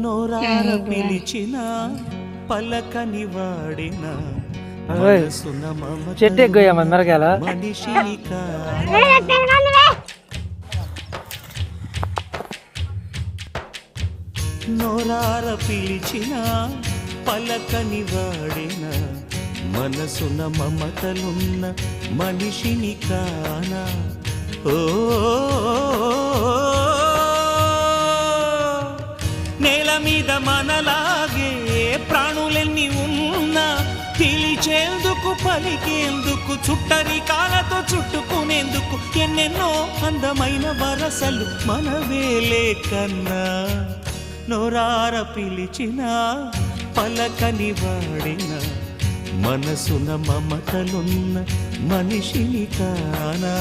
నోరార పిలిచిన పలకని వాడిన మనసున మనిషిని నోరార పిలిచిన పలకని వాడిన మనసున మమతలున్న మనిషిని కానా ఓ నేల మీద మనలాగే ప్రాణులెన్ని ఉన్నా పిలిచేందుకు పలికేందుకు చుట్టరికాలతో చుట్టుకునేందుకు ఎన్నెన్నో అందమైన వరసలు మనవేలే కన్నా నోరార పిలిచిన పలకని వాడిన మనసున మమతలున్న మనిషిని కానా